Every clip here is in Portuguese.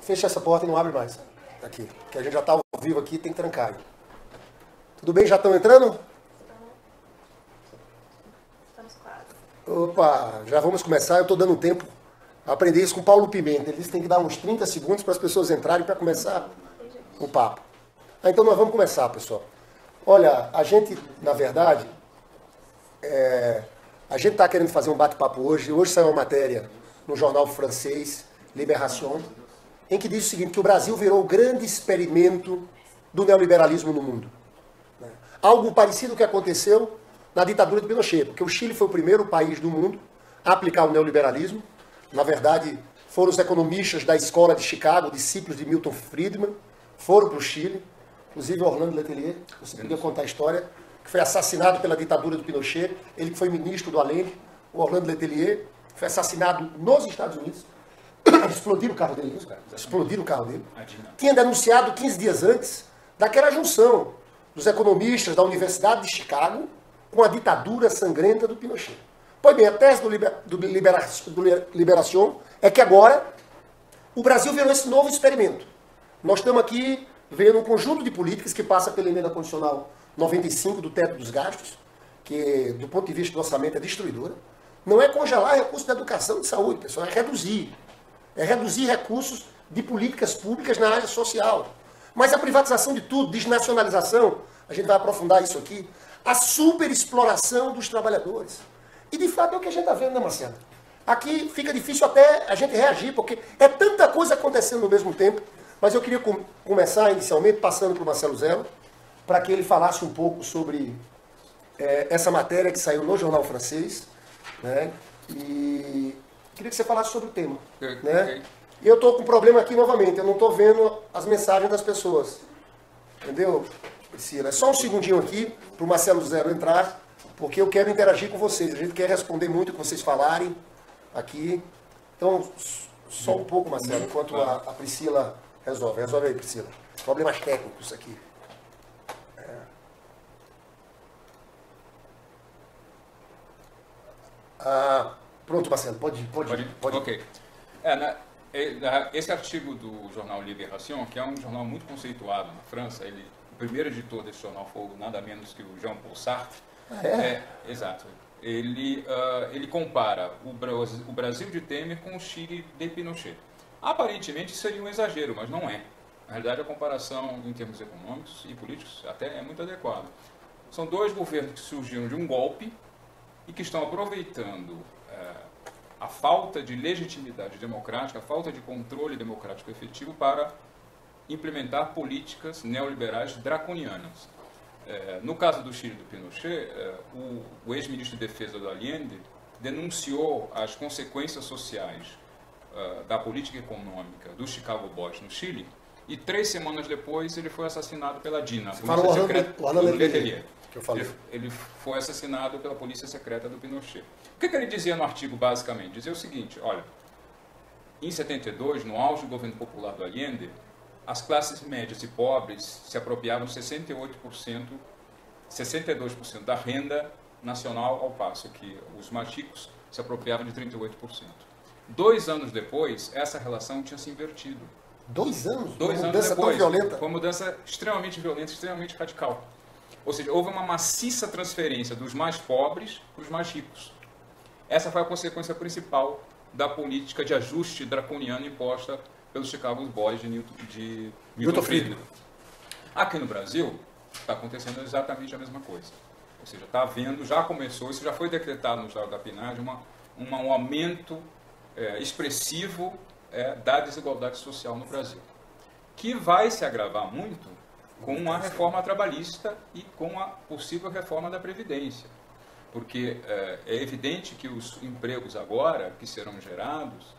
fecha essa porta e não abre mais. Aqui, que a gente já está ao vivo aqui, tem que trancar. Tudo bem? Já estão entrando? Estamos quase. Opa, já vamos começar. Eu estou dando tempo a aprender isso com o Paulo Pimenta. Eles têm que dar uns 30 segundos para as pessoas entrarem para começar o papo. Então nós vamos começar, pessoal. Olha, a gente, na verdade, a gente está querendo fazer um bate-papo hoje. Hoje saiu uma matéria no jornal francês, Libération, em que diz o seguinte, que o Brasil virou o grande experimento do neoliberalismo no mundo. Algo parecido que aconteceu na ditadura de Pinochet, porque o Chile foi o primeiro país do mundo a aplicar o neoliberalismo. Na verdade, foram os economistas da escola de Chicago, discípulos de Milton Friedman, foram para o Chile, inclusive Orlando Letelier, você podia contar a história, que foi assassinado pela ditadura do Pinochet, ele que foi ministro do Allende, o Orlando Letelier, foi assassinado nos Estados Unidos. Explodiram o carro dele, isso, cara? Explodiram o carro dele. Tinha denunciado 15 dias antes daquela junção dos economistas da Universidade de Chicago com a ditadura sangrenta do Pinochet. Pois bem, a tese do Libération é que agora o Brasil virou esse novo experimento. Nós estamos aqui vendo um conjunto de políticas que passa pela emenda constitucional 95 do teto dos gastos, que do ponto de vista do orçamento é destruidora. Não é congelar recursos da educação e de saúde, pessoal, é reduzir. É reduzir recursos de políticas públicas na área social. Mas a privatização de tudo, desnacionalização, a gente vai aprofundar isso aqui, a superexploração dos trabalhadores. E de fato é o que a gente está vendo, né, Marcelo? Aqui fica difícil até a gente reagir, porque é tanta coisa acontecendo ao mesmo tempo. Mas eu queria começar inicialmente passando para o Marcelo Zero, para que ele falasse um pouco sobre essa matéria que saiu no jornal francês, né? E queria que você falasse sobre o tema. Né? E eu estou com um problema aqui novamente, eu não estou vendo as mensagens das pessoas. Entendeu, Priscila? É só um segundinho aqui para o Marcelo Zero entrar, porque eu quero interagir com vocês. A gente quer responder muito o que vocês falarem aqui. Então, só um pouco, Marcelo, enquanto a Priscila resolve. Resolve aí, Priscila. Problemas técnicos aqui. Pronto, Marcelo, pode ir. Ok. Esse artigo do jornal Libération, que é um jornal muito conceituado na França, o primeiro editor desse jornal foi nada menos que o Jean-Paul Sartre. Exato. Ele compara o Brasil de Temer com o Chile de Pinochet. Aparentemente seria um exagero, mas não é. Na realidade, a comparação em termos econômicos e políticos até é muito adequada. São dois governos que surgiram de um golpe e que estão aproveitando a falta de legitimidade democrática, a falta de controle democrático efetivo para implementar políticas neoliberais draconianas. No caso do Chile do Pinochet, o ex-ministro de Defesa do Allende denunciou as consequências sociais da política econômica do Chicago Boys no Chile e 3 semanas depois ele foi assassinado pela DINA, a polícia secreta do Letelier. Que eu falei. Ele foi assassinado pela polícia secreta do Pinochet. O que ele dizia no artigo, basicamente? Dizia o seguinte, olha, em 72, no auge do governo popular do Allende, as classes médias e pobres se apropriavam de 62% da renda nacional, ao passo que os mais ricos se apropriavam de 38%. 2 anos depois, essa relação tinha se invertido. 2 anos? 2 anos depois, tão violenta? Foi uma mudança extremamente violenta, extremamente radical. Ou seja, houve uma maciça transferência dos mais pobres para os mais ricos. Essa foi a consequência principal da política de ajuste draconiano imposta pelos Chicago Boys de Milton Friedman. Aqui no Brasil, está acontecendo exatamente a mesma coisa. Ou seja, está havendo, já começou, isso já foi decretado no Estado da PNAD, um aumento expressivo da desigualdade social no Brasil, que vai se agravar muito com a reforma trabalhista e com a possível reforma da Previdência. Porque é evidente que os empregos agora que serão gerados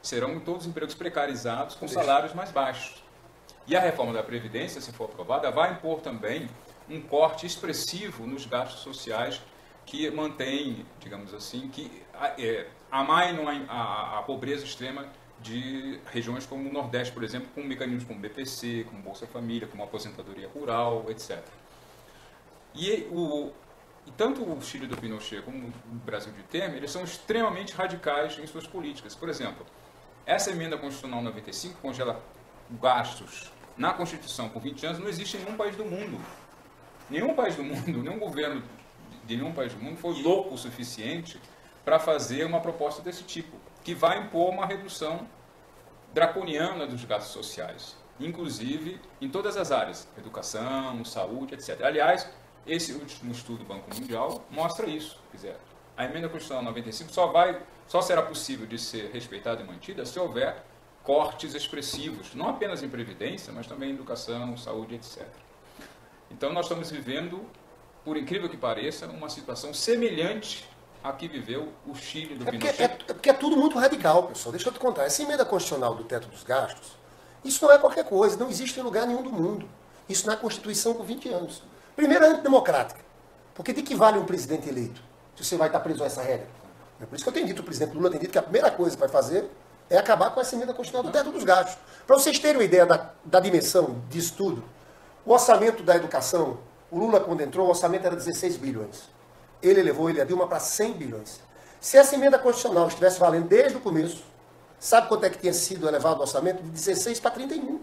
serão todos empregos precarizados com salários mais baixos. E a reforma da Previdência, se for aprovada, vai impor também um corte expressivo nos gastos sociais que mantém, digamos assim, que amainam a pobreza extrema de regiões como o Nordeste, por exemplo, com mecanismos como BPC, como Bolsa Família, como aposentadoria rural, etc. E tanto o Chile do Pinochet como o Brasil de Temer, eles são extremamente radicais em suas políticas. Por exemplo, Essa emenda constitucional 95 congela gastos na Constituição por 20 anos, não existe em nenhum país do mundo. Nenhum país do mundo, nenhum governo de nenhum país do mundo foi louco o suficiente para fazer uma proposta desse tipo, que vai impor uma redução draconiana dos gastos sociais, inclusive em todas as áreas, educação, saúde, etc. Aliás, esse último estudo do Banco Mundial mostra isso. Quer dizer, a emenda constitucional 95 só será possível de ser respeitada e mantida se houver cortes expressivos, não apenas em previdência, mas também em educação, saúde, etc. Então nós estamos vivendo, por incrível que pareça, uma situação semelhante à que viveu o Chile do Pinochet. Porque é tudo muito radical, pessoal. Deixa eu te contar. Essa emenda constitucional do teto dos gastos, isso não é qualquer coisa, não existe em lugar nenhum do mundo. Isso na Constituição por 20 anos. Primeiro, é antidemocrática. Porque de que vale um presidente eleito? Se você vai estar preso a essa regra. É por isso que eu tenho dito, o presidente Lula tem dito que a primeira coisa que vai fazer é acabar com essa emenda constitucional do teto dos gastos. Para vocês terem uma ideia da dimensão disso tudo, o orçamento da educação, o Lula quando entrou, o orçamento era 16 bilhões. Ele elevou a Dilma para 100 bilhões. Se essa emenda constitucional estivesse valendo desde o começo, sabe quanto é que tinha sido elevado o orçamento? De 16 para 31.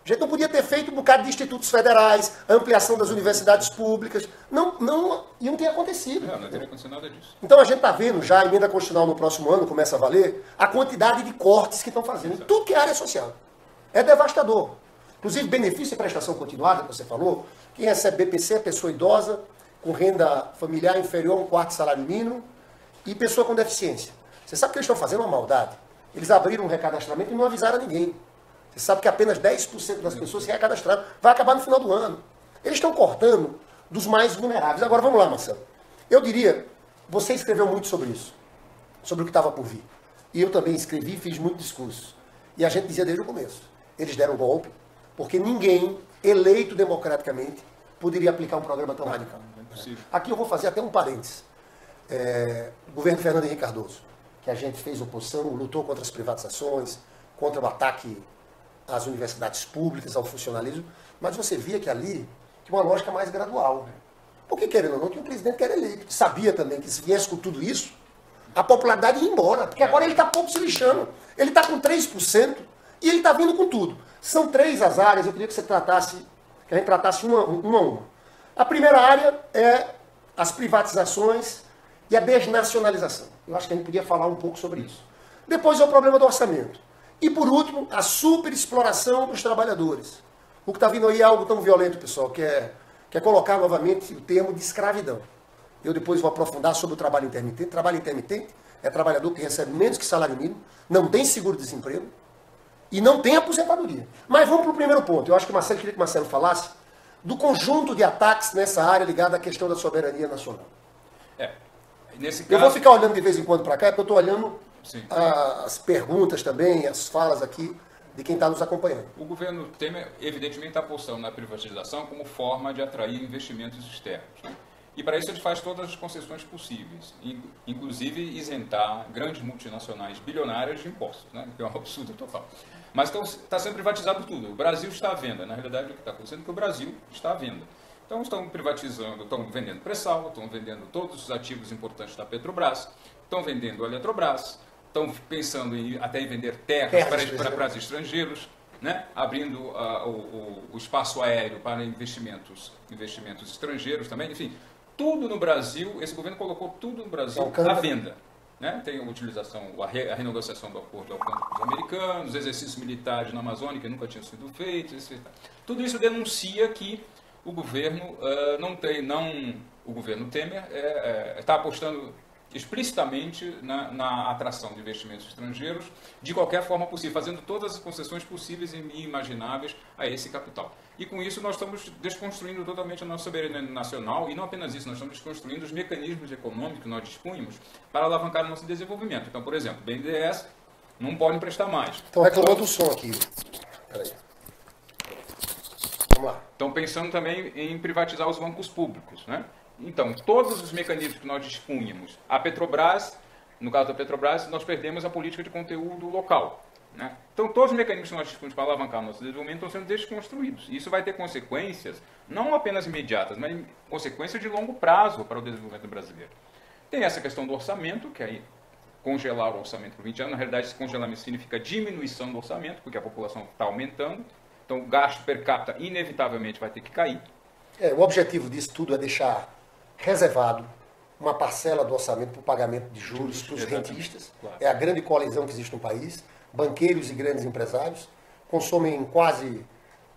A gente não podia ter feito um bocado de institutos federais, a ampliação das universidades públicas. E não teria acontecido. Não teria acontecido nada disso. Então a gente está vendo já, a emenda constitucional no próximo ano começa a valer, a quantidade de cortes que estão fazendo em tudo que é área social. É devastador. Inclusive, benefício e prestação continuada, que você falou, quem recebe BPC é pessoa idosa, com renda familiar inferior a um quarto salário mínimo, e pessoa com deficiência. Você sabe que eles estão fazendo uma maldade? Eles abriram um recadastramento e não avisaram a ninguém. Você sabe que apenas 10% das pessoas se recadastraram. Vai acabar no final do ano. Eles estão cortando dos mais vulneráveis. Agora, vamos lá, Marcelo. Eu diria, você escreveu muito sobre isso, sobre o que estava por vir. E eu também escrevi e fiz muito discurso. E a gente dizia desde o começo. Eles deram golpe, porque ninguém, eleito democraticamente, poderia aplicar um programa tão radical. Aqui eu vou fazer até um parênteses. O governo Fernando Henrique Cardoso, que a gente fez oposição, lutou contra as privatizações, contra o ataque às universidades públicas, ao funcionalismo, mas você via que ali tinha uma lógica mais gradual. Porque, querendo ou não, tinha um presidente que era eleito, que sabia também que se viesse com tudo isso, a popularidade ia embora, porque agora ele está pouco se lixando. Ele está com 3% e ele está vindo com tudo. São 3 as áreas, eu queria que você tratasse, que a gente tratasse uma a uma. A primeira área é as privatizações e a desnacionalização. Eu acho que a gente podia falar um pouco sobre isso. Depois é o problema do orçamento. E por último, a superexploração dos trabalhadores. O que está vindo aí é algo tão violento, pessoal, que é colocar novamente o termo de escravidão. Eu depois vou aprofundar sobre o trabalho intermitente. Trabalho intermitente é trabalhador que recebe menos que salário mínimo, não tem seguro-desemprego e não tem aposentadoria. Mas vamos para o primeiro ponto. Eu acho que queria que o Marcelo falasse do conjunto de ataques nessa área ligada à questão da soberania nacional. Nesse caso... Eu vou ficar olhando de vez em quando para cá, porque eu estou olhando Sim. as perguntas também, as falas aqui de quem está nos acompanhando. O governo Temer, evidentemente, está apostando na privatização como forma de atrair investimentos externos. Né? E para isso ele faz todas as concessões possíveis, inclusive isentar grandes multinacionais bilionárias de impostos, né? Que é um absurdo total. Mas então, está sendo privatizado tudo. O Brasil está à venda. Na realidade, o que está acontecendo é que o Brasil está à venda. Então, estão privatizando, estão vendendo pré-sal, estão vendendo todos os ativos importantes da Petrobras, estão vendendo a Eletrobras, estão pensando até em vender terras para estrangeiros, né? Abrindo o espaço aéreo para investimentos estrangeiros também. Enfim, tudo no Brasil, esse governo colocou tudo no Brasil à venda. Né? Tem a utilização, a renegociação do acordo Alcântara com os americanos, exercícios militares na Amazônia que nunca tinham sido feitos, etc. Tudo isso denuncia que o governo o governo Temer está apostando explicitamente na atração de investimentos estrangeiros de qualquer forma possível, fazendo todas as concessões possíveis e imagináveis a esse capital. E com isso nós estamos desconstruindo totalmente a nossa soberania nacional e não apenas isso, nós estamos desconstruindo os mecanismos econômicos que nós dispunhamos para alavancar o nosso desenvolvimento. Então, por exemplo, BNDES não pode emprestar mais. Estão reclamando do som aqui. Peraí. Vamos lá. Estão pensando também em privatizar os bancos públicos, né? Então, todos os mecanismos que nós dispunhamos, a Petrobras, no caso da Petrobras, nós perdemos a política de conteúdo local. Né? Então, todos os mecanismos que nós dispunhamos para alavancar o nosso desenvolvimento estão sendo desconstruídos. E isso vai ter consequências, não apenas imediatas, mas consequências de longo prazo para o desenvolvimento brasileiro. Tem essa questão do orçamento, que aí congelar o orçamento por 20 anos. Na realidade, esse congelamento significa diminuição do orçamento, porque a população está aumentando. Então, o gasto per capita, inevitavelmente, vai ter que cair. O objetivo disso tudo é deixar reservado uma parcela do orçamento para o pagamento de juros para os rentistas. Claro. É a grande coalizão que existe no país. Banqueiros e grandes empresários consomem quase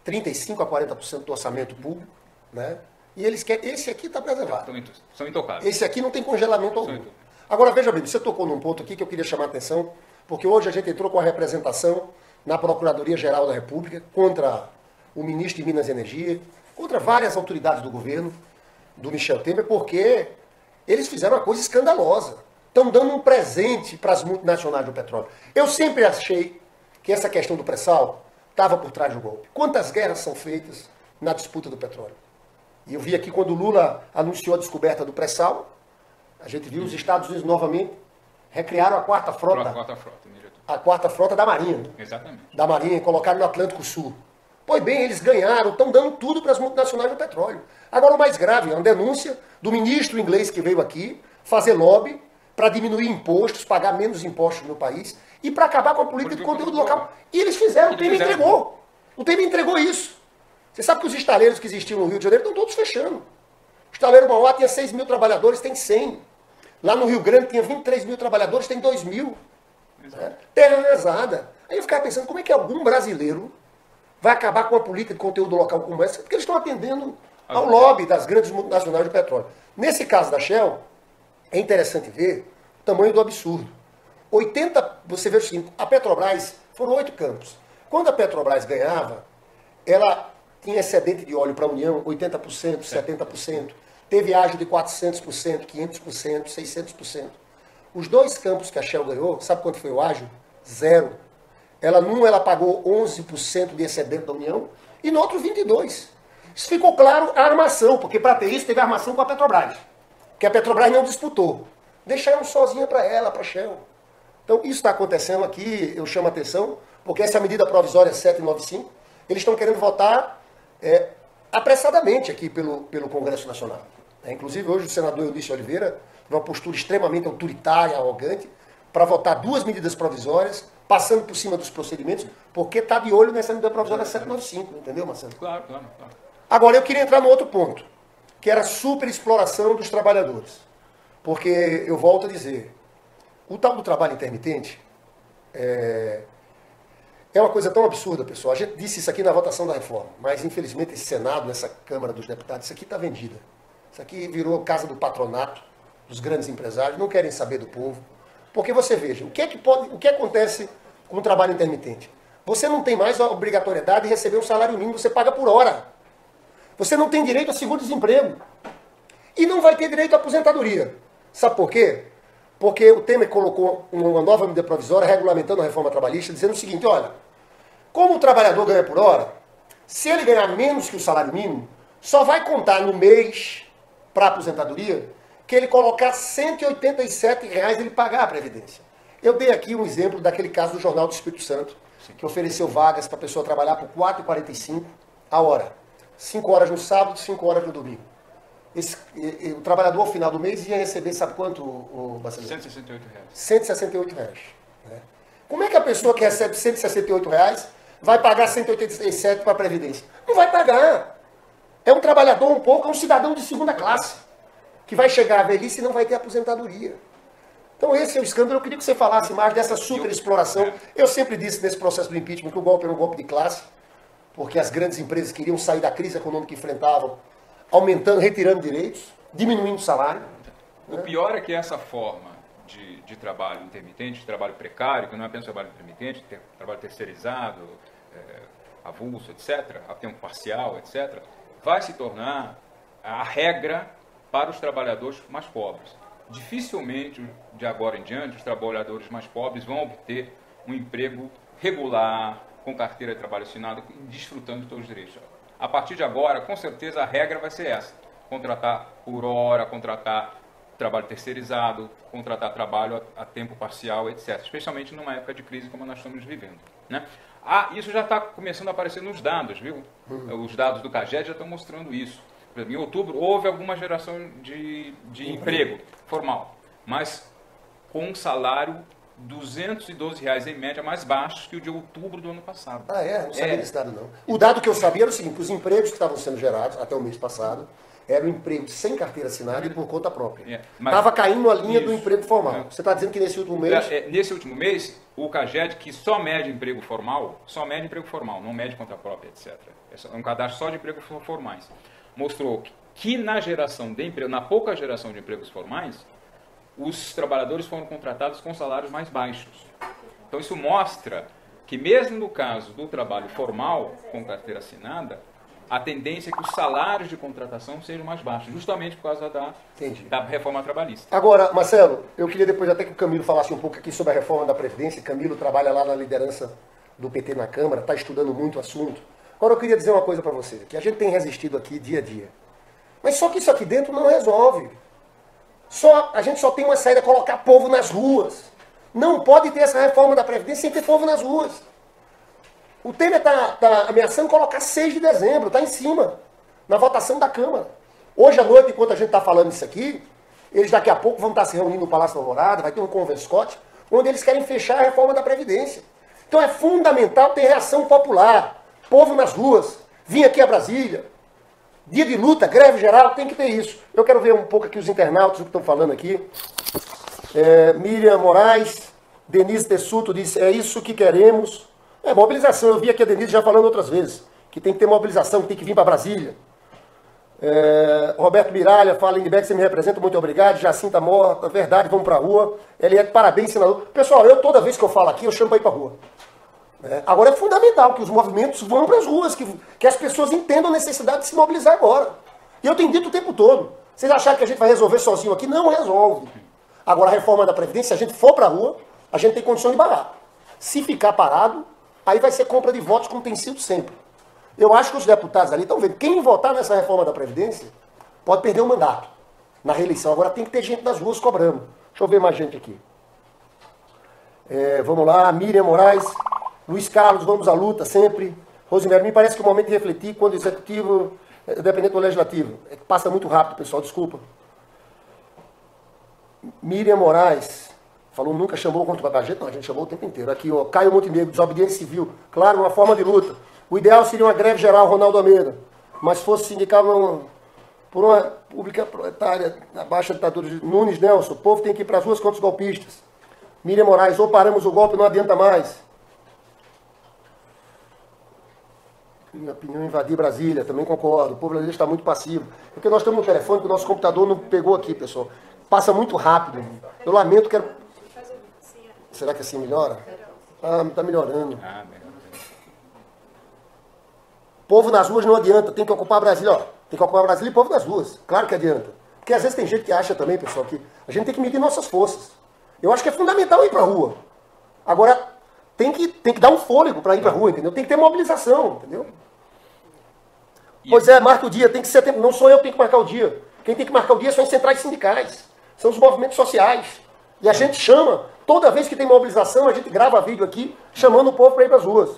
35% a 40% do orçamento público, né? E eles querem. Esse aqui está preservado. São intocáveis. Esse aqui não tem congelamento algum. Agora, veja bem, você tocou num ponto aqui que eu queria chamar a atenção, porque hoje a gente entrou com a representação na Procuradoria-Geral da República contra o ministro de Minas e Energia, contra várias autoridades do governo, do Michel Temer, porque eles fizeram uma coisa escandalosa. Estão dando um presente para as multinacionais do petróleo. Eu sempre achei que essa questão do pré-sal estava por trás do golpe. Quantas guerras são feitas na disputa do petróleo? E eu vi aqui quando o Lula anunciou a descoberta do pré-sal, a gente viu os Estados Unidos novamente recriaram a quarta frota. A quarta frota da Marinha. Né? Exatamente. Da Marinha, e colocaram no Atlântico Sul. Pois bem, eles ganharam, estão dando tudo para as multinacionais do petróleo. Agora o mais grave é uma denúncia do ministro inglês que veio aqui fazer lobby para diminuir impostos, pagar menos impostos no país e para acabar com a política de conteúdo local. E eles fizeram, o Temer entregou. O Temer entregou isso. Você sabe que os estaleiros que existiam no Rio de Janeiro estão todos fechando. O estaleiro Mauá tinha 6 mil trabalhadores, tem 100. Lá no Rio Grande tinha 23 mil trabalhadores, tem 2 mil. Né? Terra arrasada. Aí eu ficava pensando, como é que algum brasileiro vai acabar com a política de conteúdo local como essa? Porque eles estão atendendo ao lobby das grandes multinacionais do petróleo. Nesse caso da Shell, é interessante ver o tamanho do absurdo. Você vê o seguinte, a Petrobras, foram 8 campos. Quando a Petrobras ganhava, ela tinha excedente de óleo para a União, 80%, 70%. Teve ágio de 400%, 500%, 600%. Os 2 campos que a Shell ganhou, sabe quanto foi o ágio? 0. Ela pagou 11% de excedente da União e no outro 22%. Isso ficou claro a armação, porque para ter isso teve armação com a Petrobras. Que a Petrobras não disputou. Deixaram sozinha para ela, para a Shell. Então isso está acontecendo aqui, eu chamo a atenção, porque essa medida provisória 795, eles estão querendo votar apressadamente aqui pelo Congresso Nacional. Inclusive, hoje o senador Eudício Oliveira, numa postura extremamente autoritária, arrogante, para votar 2 medidas provisórias, passando por cima dos procedimentos, porque está de olho nessa medida provisória 795, entendeu, Marcelo? Claro. Agora, eu queria entrar no outro ponto, que era a superexploração dos trabalhadores. Porque, eu volto a dizer, o tal do trabalho intermitente é uma coisa tão absurda, pessoal. A gente disse isso aqui na votação da reforma, mas infelizmente esse Senado, nessa Câmara dos Deputados, isso aqui está vendida. Isso aqui virou casa do patronato, dos grandes empresários, não querem saber do povo. Porque você veja, o que acontece com o trabalho intermitente? Você não tem mais a obrigatoriedade de receber um salário mínimo, você paga por hora. Você não tem direito a seguro-desemprego. E não vai ter direito à aposentadoria. Sabe por quê? Porque o Temer colocou uma nova medida provisória regulamentando a reforma trabalhista, dizendo o seguinte, olha, como o trabalhador ganha por hora, se ele ganhar menos que o salário mínimo, só vai contar no mês para a aposentadoria que ele colocar R$ 187 ele pagar a Previdência. Eu dei aqui um exemplo daquele caso do Jornal do Espírito Santo, que ofereceu vagas para a pessoa trabalhar por R$ 4,45 a hora. 5 horas no sábado, 5 horas no domingo. O trabalhador, ao final do mês, ia receber, sabe quanto, Marcelo? R$ 168. R$ 168. Né? Como é que a pessoa que recebe R$ 168 vai pagar 187 para a Previdência? Não vai pagar. É um trabalhador é um cidadão de segunda classe, que vai chegar à velhice e não vai ter aposentadoria. Então esse é o escândalo. Eu queria que você falasse mais dessa superexploração. Eu sempre disse nesse processo do impeachment que o golpe era um golpe de classe, porque as grandes empresas queriam sair da crise econômica que enfrentavam, retirando direitos, diminuindo o salário. O pior é que essa forma de trabalho intermitente, de trabalho precário, que não é apenas trabalho intermitente, trabalho terceirizado, avulso, etc., a tempo parcial, etc., vai se tornar a regra para os trabalhadores mais pobres. Dificilmente, de agora em diante, os trabalhadores mais pobres vão obter um emprego regular, com carteira de trabalho assinada, desfrutando de todos os direitos. A partir de agora, com certeza, a regra vai ser essa. Contratar por hora, contratar trabalho terceirizado, contratar trabalho a tempo parcial, etc. Especialmente numa época de crise como nós estamos vivendo. Né? Isso já está começando a aparecer nos dados, viu? Os dados do CAGED já estão mostrando isso. Por exemplo, em outubro houve alguma geração de emprego formal, mas com um salário R$212 em média mais baixo que o de outubro do ano passado. Ah, é? Não sabia desse dado, não. O dado que eu sabia era o seguinte, os empregos que estavam sendo gerados até o mês passado eram empregos sem carteira assinada e por conta própria. Estava caindo a linha do emprego formal. Você está dizendo que nesse último mês... Nesse último mês, o CAGED, que só mede emprego formal, não mede conta própria, etc. É um cadastro só de empregos formais. Mostrou que na geração de emprego, na pouca geração de empregos formais, os trabalhadores foram contratados com salários mais baixos. Então isso mostra que mesmo no caso do trabalho formal, com carteira assinada, a tendência é que os salários de contratação sejam mais baixos, justamente por causa da reforma trabalhista. Agora, Marcelo, eu queria depois até que o Camilo falasse um pouco aqui sobre a reforma da Previdência. Camilo trabalha lá na liderança do PT na Câmara, está estudando muito o assunto. Agora eu queria dizer uma coisa para você, que a gente tem resistido aqui dia a dia. Mas só que isso aqui dentro não resolve. A gente só tem uma saída, colocar povo nas ruas. Não pode ter essa reforma da Previdência sem ter povo nas ruas. O Temer está ameaçando colocar 6 de dezembro, está em cima, na votação da Câmara. Hoje à noite, enquanto a gente está falando isso aqui, eles daqui a pouco vão estar se reunindo no Palácio da Alvorada, vai ter um Convenscote, onde eles querem fechar a reforma da Previdência. Então é fundamental ter reação popular, povo nas ruas, vir aqui a Brasília. Dia de luta, greve geral, tem que ter isso. Eu quero ver um pouco aqui os internautas, o que estão falando aqui. Miriam Moraes, Denise Tessuto disse, é isso que queremos. Mobilização, eu vi aqui a Denise já falando outras vezes, que tem que ter mobilização, que tem que vir para Brasília. Roberto Miralha fala, Lindbergh, você me representa, muito obrigado. Jacinta Morta, verdade, vamos para a rua. Eliette, parabéns, senador. Pessoal, toda vez que eu falo aqui, eu chamo para ir para a rua. Agora é fundamental que os movimentos vão para as ruas, que as pessoas entendam a necessidade de se mobilizar agora. E eu tenho dito o tempo todo. Vocês acharam que a gente vai resolver sozinho aqui? Não resolve. Agora a reforma da Previdência, se a gente for para a rua, a gente tem condição de barrar. Se ficar parado, aí vai ser compra de votos como tem sido sempre. Eu acho que os deputados ali estão vendo. Quem votar nessa reforma da Previdência pode perder o mandato na reeleição. Agora tem que ter gente nas ruas cobrando. Deixa eu ver mais gente aqui. Vamos lá, Miriam Moraes, Luiz Carlos, vamos à luta sempre. Rosemary, me parece que é o momento de refletir quando o executivo é dependente do legislativo. Passa muito rápido, pessoal, desculpa. Miriam Moraes falou, nunca chamou contra a gente, não, a gente chamou o tempo inteiro. Aqui, ó, Caio Montenegro, desobediência civil. Claro, uma forma de luta. O ideal seria uma greve geral, Ronaldo Almeida. Mas fosse sindical por uma pública proletária, na baixa ditadura de Nunes Nelson. O povo tem que ir para as ruas contra os golpistas. Miriam Moraes, ou paramos o golpe, não adianta mais. Minha opinião, invadir Brasília, também concordo. O povo brasileiro está muito passivo. Porque nós estamos no telefone, que o nosso computador não pegou aqui, pessoal. Passa muito rápido. Eu lamento, quero... Será que assim melhora? Está melhorando. Povo nas ruas não adianta, tem que ocupar Brasília, ó. Tem que ocupar Brasília e povo nas ruas. Claro que adianta. Porque às vezes tem gente que acha também, pessoal, que a gente tem que medir nossas forças. Eu acho que é fundamental ir para a rua. Agora, tem que dar um fôlego para ir para a rua, entendeu? Tem que ter mobilização, entendeu? Pois é, marca o dia, tem que ser... Não sou eu que tenho que marcar o dia. Quem tem que marcar o dia são as centrais sindicais. São os movimentos sociais. E a gente chama, toda vez que tem mobilização, a gente grava vídeo aqui, chamando o povo para ir para as ruas.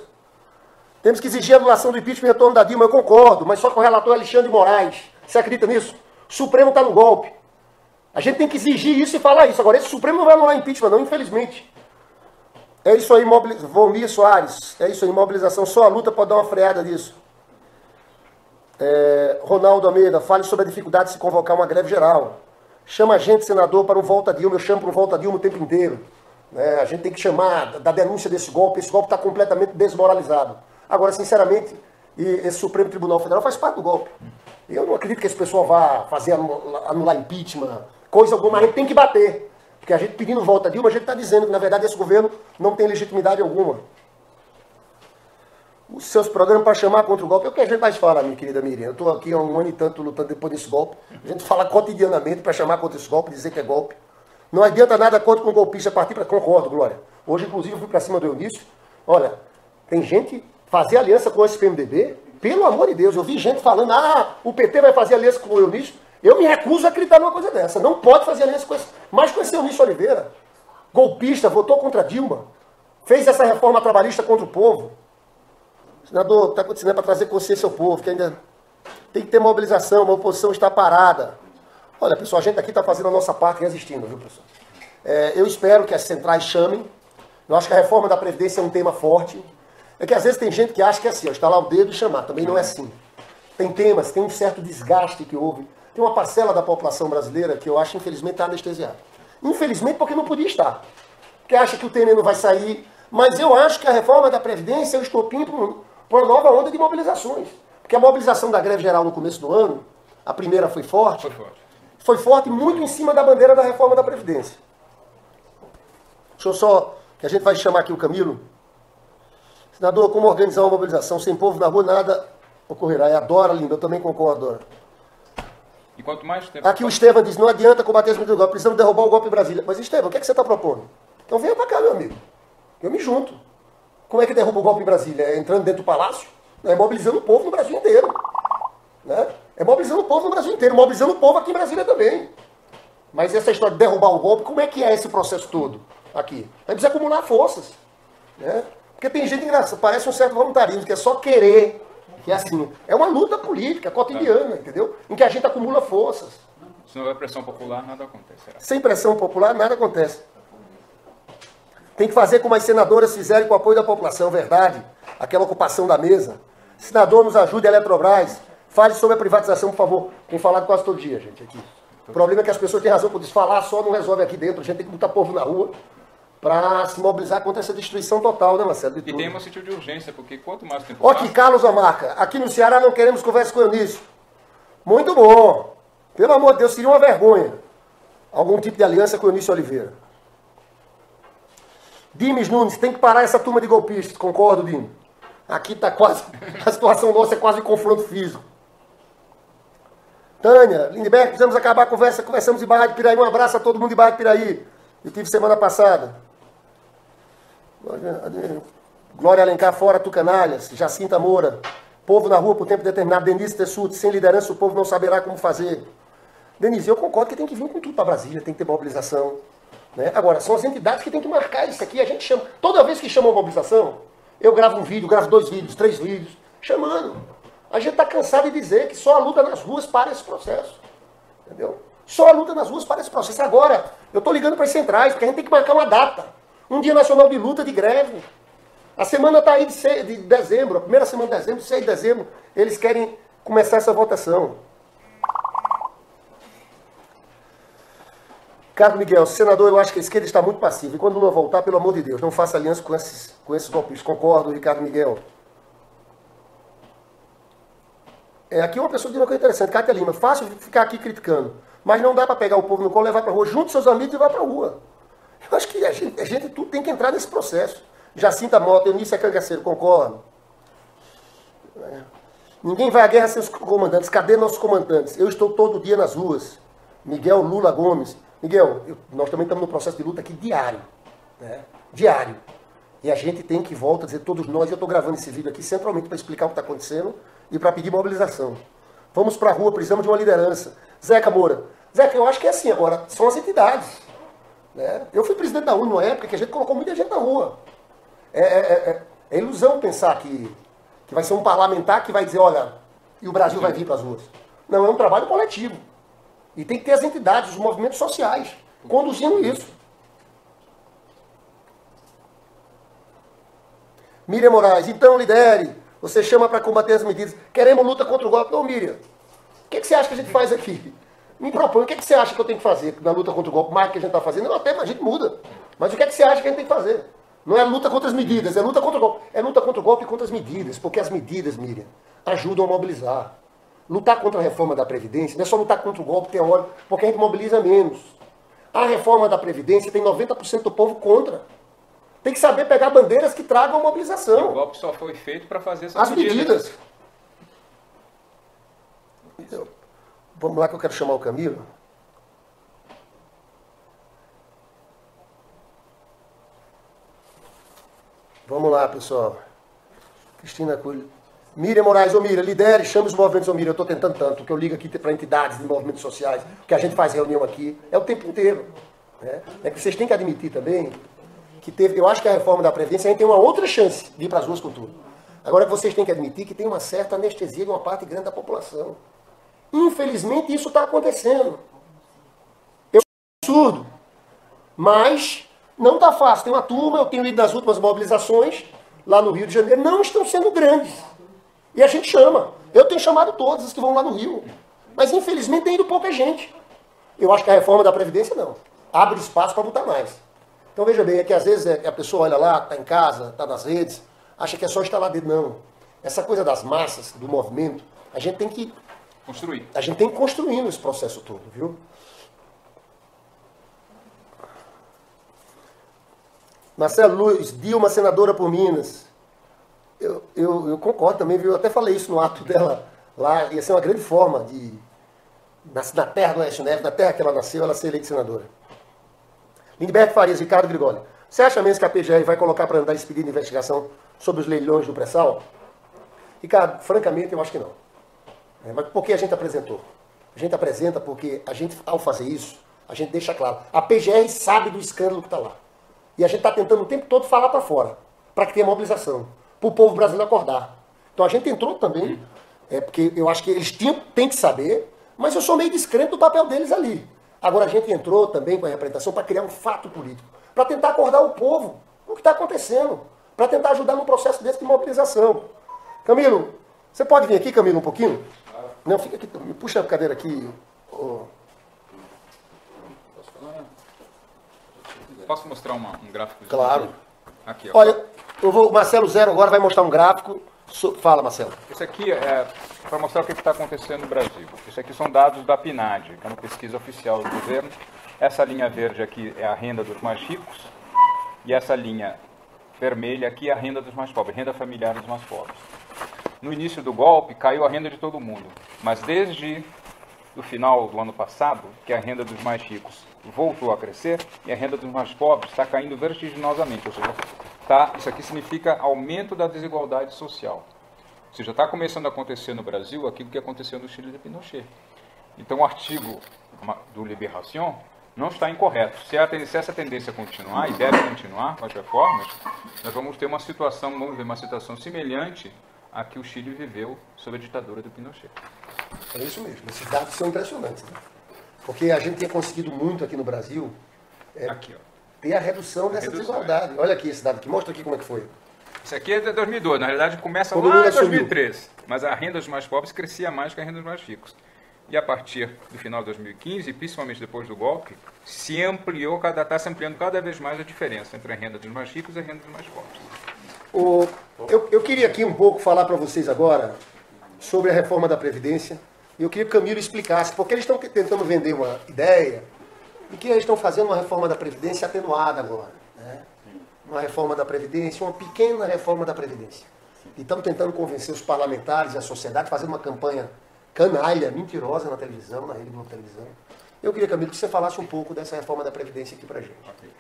Temos que exigir a anulação do impeachment e retorno da Dilma, eu concordo, mas só com o relator Alexandre de Moraes. Você acredita nisso? O Supremo está no golpe. A gente tem que exigir isso e falar isso. Agora, esse Supremo não vai anular impeachment, não, infelizmente. É isso aí, Volmir Soares. É isso aí, mobilização. Só a luta pode dar uma freada nisso. Ronaldo Almeida, fale sobre a dificuldade de se convocar uma greve geral. Chama a gente, senador, para um volta Dilma. Eu chamo para um volta Dilma o tempo inteiro. A gente tem que chamar da denúncia desse golpe. Esse golpe está completamente desmoralizado. Agora, sinceramente, esse Supremo Tribunal Federal faz parte do golpe. Eu não acredito que esse pessoal vá fazer anular impeachment, coisa alguma. A gente tem que bater. Porque a gente pedindo volta Dilma, a gente está dizendo que, na verdade, esse governo não tem legitimidade alguma. Os seus programas para chamar contra o golpe, é o que a gente mais fala, minha querida Miriam. Eu estou aqui há 1 ano e tanto lutando depois desse golpe. A gente fala cotidianamente para chamar contra esse golpe, dizer que é golpe. Não adianta nada contra um golpista partir para... Concordo, Glória. Hoje, inclusive, eu fui para cima do Eunício. Olha, tem gente fazer aliança com esse PMDB, pelo amor de Deus. Eu vi gente falando, o PT vai fazer aliança com o Eunício. Eu me recuso a acreditar numa coisa dessa. Não pode fazer aliança com esse... Mais com esse Eunício Oliveira. Golpista, votou contra Dilma. Fez essa reforma trabalhista contra o povo. Senador, o que está acontecendo é para trazer consciência ao povo, que ainda tem que ter mobilização, a oposição está parada. Olha, pessoal, a gente aqui está fazendo a nossa parte resistindo, viu, pessoal? Eu espero que as centrais chamem. Eu acho que a reforma da Previdência é um tema forte. É que às vezes tem gente que acha que é assim, ó, estalar o dedo e chamar. Também não é assim. Tem temas, tem um certo desgaste que houve. Tem uma parcela da população brasileira que eu acho, infelizmente, está anestesiada. Infelizmente, porque não podia estar. Porque acha que o Temer não vai sair. Mas eu acho que a reforma da Previdência é o estopim para uma nova onda de mobilizações. Porque a mobilização da greve geral no começo do ano, a primeira foi forte. Foi forte muito em cima da bandeira da reforma da Previdência. Deixa eu só, que a gente vai chamar aqui o Camilo. Senador, como organizar uma mobilização sem povo na rua, nada ocorrerá. É a Dora, linda, eu também concordo, Dora. E quanto mais tempo... Aqui o Estevam diz, não adianta combater as medidas do golpe, precisamos derrubar o golpe em Brasília. Mas Estevam, o que é que você está propondo? Então venha para cá, meu amigo. Eu me junto. Como é que derruba o golpe em Brasília? É entrando dentro do palácio? É mobilizando o povo no Brasil inteiro. Né? É mobilizando o povo no Brasil inteiro, mobilizando o povo aqui em Brasília também. Mas essa história de derrubar o golpe, como é que é esse processo todo aqui? A gente precisa acumular forças. Né? Porque tem gente engraçada, parece um certo voluntarismo, que é só querer, que é assim. É uma luta política, cotidiana, entendeu? Em que a gente acumula forças. Se não houver pressão popular, nada acontece. Sem pressão popular, nada acontece. Tem que fazer como as senadoras fizeram com o apoio da população, verdade. Aquela ocupação da mesa. Senador, nos ajude, a Eletrobras. Fale sobre a privatização, por favor. Tem falado quase todo dia, gente, aqui. O problema é que as pessoas têm razão por isso. Falar só não resolve aqui dentro. A gente tem que botar povo na rua para se mobilizar contra essa destruição total, né, Marcelo? E tem um sentido de urgência, porque quanto mais tempo passa... Aqui, Carlos Amarca. Aqui no Ceará não queremos conversa com o Eunício. Muito bom. Pelo amor de Deus, seria uma vergonha. Algum tipo de aliança com o Eunício Oliveira. Dimes Nunes, tem que parar essa turma de golpistas. Concordo, Dimes. Aqui está quase... A situação nossa é quase de confronto físico. Tânia, Lindbergh, precisamos acabar a conversa. Conversamos em Barra de Piraí. Um abraço a todo mundo de Barra de Piraí. Eu tive semana passada. Glória Alencar fora, tu canalhas. Jacinta Moura. Povo na rua por tempo determinado. Denise Tessuti, sem liderança o povo não saberá como fazer. Denise, eu concordo que tem que vir com tudo para Brasília. Tem que ter mobilização. Né? Agora, são as entidades que têm que marcar isso aqui. A gente chama. Toda vez que chama uma mobilização, eu gravo um vídeo, gravo 2 vídeos, 3 vídeos, chamando. A gente está cansado de dizer que só a luta nas ruas para esse processo. Entendeu? Só a luta nas ruas para esse processo. Agora, eu estou ligando para as centrais, porque a gente tem que marcar uma data. Um dia nacional de luta, de greve. A semana está aí de dezembro, a primeira semana de dezembro, 6 de dezembro, eles querem começar essa votação. Carlos Miguel, senador, eu acho que a esquerda está muito passiva. E quando Lula voltar, pelo amor de Deus, não faça aliança com esses golpistas. Concordo, Ricardo Miguel. Aqui uma pessoa diz uma coisa interessante. Cátia Lima, fácil ficar aqui criticando. Mas não dá para pegar o povo no colo, levar para a rua, junte seus amigos e vá para a rua. Eu acho que a gente tudo tem que entrar nesse processo. Jacinta Mota, Eunice é cangaceiro, concordo. Ninguém vai à guerra sem os comandantes. Cadê nossos comandantes? Eu estou todo dia nas ruas. Miguel Lula Gomes. Miguel, nós também estamos no processo de luta aqui diário. Né? Diário. E a gente tem que voltar a dizer, todos nós, eu estou gravando esse vídeo aqui centralmente para explicar o que está acontecendo e para pedir mobilização. Vamos para a rua, precisamos de uma liderança. Zeca Moura. Zeca, eu acho que é assim agora, são as entidades. Né? Eu fui presidente da UNE numa época que a gente colocou muita gente na rua. É ilusão pensar que vai ser um parlamentar que vai dizer, olha, e o Brasil vai vir para as ruas. Não, é um trabalho coletivo. E tem que ter as entidades, os movimentos sociais, conduzindo isso. Miriam Moraes, então lidere. Você chama para combater as medidas. Queremos luta contra o golpe. Ô Miriam, o que você acha que a gente faz aqui? Me propõe, o que você acha que eu tenho que fazer na luta contra o golpe? Mais do que a gente está fazendo? Não, até a gente muda. Mas o que você acha que a gente tem que fazer? Não é luta contra as medidas, é luta contra o golpe. É luta contra o golpe e contra as medidas. Porque as medidas, Miriam, ajudam a mobilizar. Lutar contra a reforma da Previdência não é só lutar contra o golpe teórico, porque a gente mobiliza menos. A reforma da Previdência tem 90% do povo contra. Tem que saber pegar bandeiras que tragam a mobilização. O golpe só foi feito para fazer essas as medidas. Vamos lá que eu quero chamar o Camilo. Vamos lá, pessoal. Cristina Coelho. Miriam Moraes, ô Miriam, lidere, chame os movimentos, ô Miriam, eu estou tentando tanto, que eu ligo aqui para entidades de movimentos sociais, que a gente faz reunião aqui, é o tempo inteiro. Né? É que vocês têm que admitir também que eu acho que a reforma da Previdência a gente tem uma outra chance de ir para as ruas com tudo. Agora vocês têm que admitir que tem uma certa anestesia de uma parte grande da população. Infelizmente isso está acontecendo. É um absurdo. Mas não está fácil. Tem uma turma, eu tenho ido nas últimas mobilizações, lá no Rio de Janeiro, não estão sendo grandes. E a gente chama. Eu tenho chamado todos os que vão lá no Rio. Mas infelizmente tem ido pouca gente. Eu acho que a reforma da Previdência não. Abre espaço para botar mais. Então veja bem, é que às vezes a pessoa olha lá, está em casa, está nas redes, acha que é só instalar dedo. Não. Essa coisa das massas, do movimento, a gente tem que construir. A gente tem que ir construindo esse processo todo, viu? Marcelo Luiz, Dilma, senadora por Minas. Eu concordo também, viu? Eu até falei isso no ato dela lá. Ia ser uma grande forma de, na terra do Aécio Neves, na terra que ela nasceu, ela ser eleita senadora. Lindbergh Farias, Ricardo Grigoli. Você acha mesmo que a PGR vai colocar para andar esse pedido de investigação sobre os leilões do pré-sal? Ricardo, francamente, eu acho que não. Mas por que a gente apresentou? A gente apresenta porque a gente, ao fazer isso, a gente deixa claro. A PGR sabe do escândalo que está lá. E a gente está tentando o tempo todo falar para fora, para que tenha mobilização, para o povo brasileiro acordar. Então a gente entrou também, porque eu acho que eles têm que saber, mas eu sou meio descrente do papel deles ali. Agora a gente entrou também com a representação para criar um fato político, para tentar acordar o povo com o que está acontecendo, para tentar ajudar no processo desse de mobilização. Camilo, você pode vir aqui, Camilo, um pouquinho? Não, fica aqui, me puxa a cadeira aqui. Posso mostrar um gráfico? Claro. Aqui, ó. Olha, o Marcelo Zero agora vai mostrar um gráfico. Fala, Marcelo. Isso aqui é para mostrar o que está acontecendo no Brasil. Isso aqui são dados da PNAD, que é uma pesquisa oficial do governo. Essa linha verde aqui é a renda dos mais ricos e essa linha vermelha aqui é a renda dos mais pobres, renda familiar dos mais pobres. No início do golpe, caiu a renda de todo mundo, mas desde o final do ano passado, que a renda dos mais ricos voltou a crescer e a renda dos mais pobres está caindo vertiginosamente. Ou seja, isso aqui significa aumento da desigualdade social. Ou seja, está começando a acontecer no Brasil aquilo que aconteceu no Chile de Pinochet. Então o artigo do Libération não está incorreto. Se essa tendência continuar, e deve continuar com as reformas, nós vamos ter uma situação semelhante a que o Chile viveu sob a ditadura do Pinochet. É isso mesmo. Esses dados são impressionantes, né? Porque a gente tem conseguido muito aqui no Brasil aqui, ó, ter a redução dessa desigualdade. Olha aqui esse dado aqui, mostra aqui como é que foi. Isso aqui é de 2002, na realidade começa lá em 2013. Mas a renda dos mais pobres crescia mais que a renda dos mais ricos. E a partir do final de 2015, principalmente depois do golpe, se ampliou, está se ampliando cada vez mais a diferença entre a renda dos mais ricos e a renda dos mais pobres. Eu queria aqui um pouco falar para vocês agora sobre a reforma da Previdência. E eu queria que o Camilo explicasse, porque eles estão tentando vender uma ideia de que eles estão fazendo uma reforma da Previdência atenuada agora. Né? Uma reforma da Previdência, uma pequena reforma da Previdência. E estão tentando convencer os parlamentares e a sociedade, fazendo uma campanha canalha, mentirosa na televisão, na Rede Globo Televisão. Eu queria, Camilo, que você falasse um pouco dessa reforma da Previdência aqui para a gente. Okay.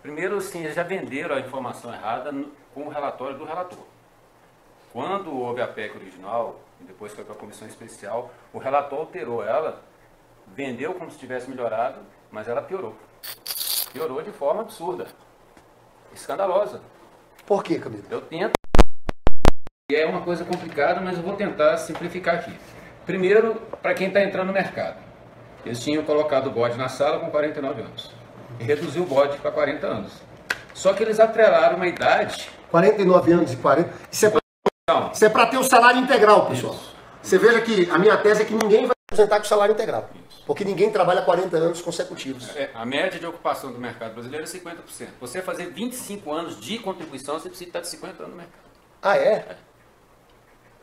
Primeiro, sim, eles já venderam a informação errada com o relatório do relator. Quando houve a PEC original, e depois foi para a comissão especial, o relator alterou ela, vendeu como se tivesse melhorado, mas ela piorou. Piorou de forma absurda, escandalosa. Por quê, Camilo? Eu tento. É uma coisa complicada, mas eu vou tentar simplificar aqui. Primeiro, para quem está entrando no mercado. Eles tinham colocado o bode na sala com 49 anos. E reduziu o bode para 40 anos. Só que eles atrelaram uma idade... 49 anos e 40... Isso é para ter o salário integral, pessoal. Isso. Você veja que a minha tese é que ninguém vai aposentar com salário integral. Isso. Porque ninguém trabalha 40 anos consecutivos. A média de ocupação do mercado brasileiro é 50%. Você fazer 25 anos de contribuição, você precisa estar de 50 anos no mercado. Ah, é?